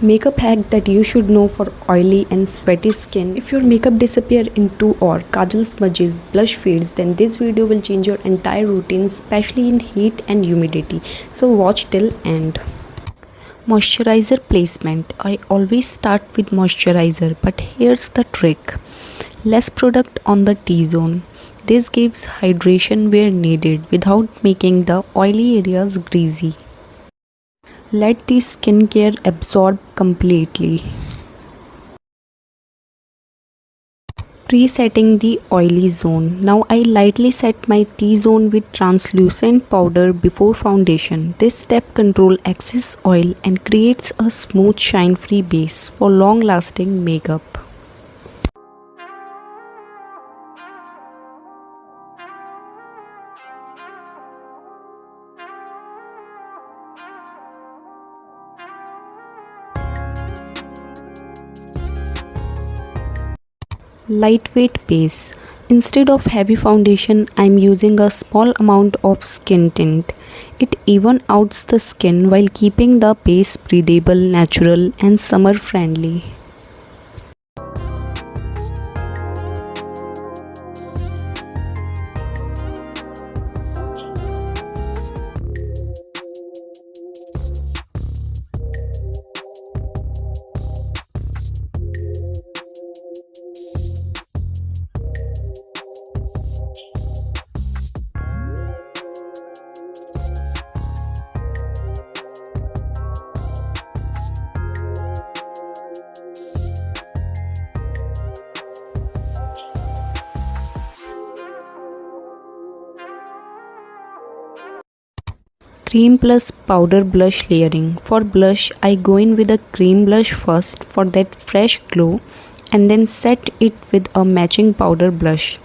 Makeup hack that you should know for oily and sweaty skin. If your makeup disappear into or kajal smudges, blush fades, then this video will change your entire routine, especially in heat and humidity. So watch till end. Moisturizer placement. I always start with moisturizer, but here's the trick. Less product on the T-zone. This gives hydration where needed without making the oily areas greasy. Let the skincare absorb completely. Presetting the oily zone. Now I lightly set my T-zone with translucent powder before foundation. This step controls excess oil and creates a smooth shine-free base for long-lasting makeup. Lightweight base. Instead of heavy foundation, I am using a small amount of skin tint. It evens out the skin while keeping the base breathable, natural and summer friendly. Cream plus powder blush layering. For blush, I go in with a cream blush first for that fresh glow and then set it with a matching powder blush.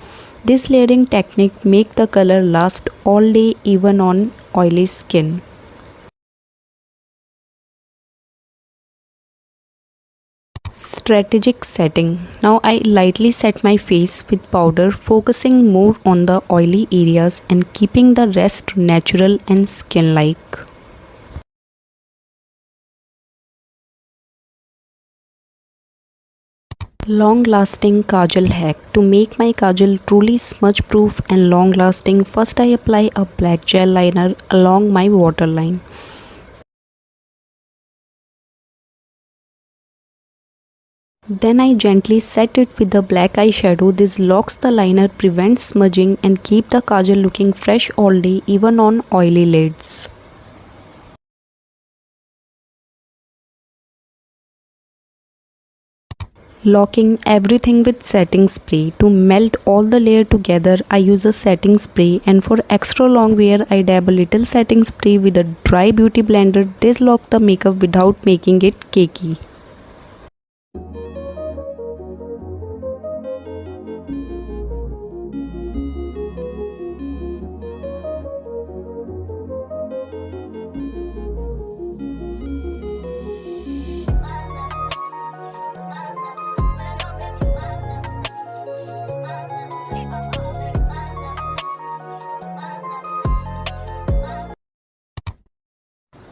This layering technique makes the color last all day even on oily skin. Strategic setting. Now I lightly set my face with powder, focusing more on the oily areas and keeping the rest natural and skin-like. Long-lasting kajal hack. To make my kajal truly smudge-proof and long-lasting, first I apply a black gel liner along my waterline. Then I gently set it with the black eyeshadow. This locks the liner, prevents smudging and keep the kajal looking fresh all day even on oily lids. Locking everything with setting spray. To melt all the layer together, I use a setting spray, and for extra long wear, I dab a little setting spray with a dry beauty blender. This locks the makeup without making it cakey.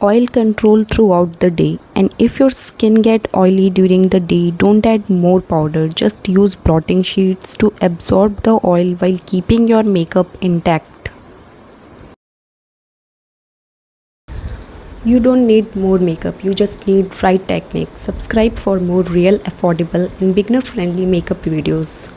Oil control throughout the day, and if your skin get oily during the day, don't add more powder. Just use blotting sheets to absorb the oil while keeping your makeup intact. You don't need more makeup, you just need right technique. Subscribe for more real, affordable and beginner friendly makeup videos.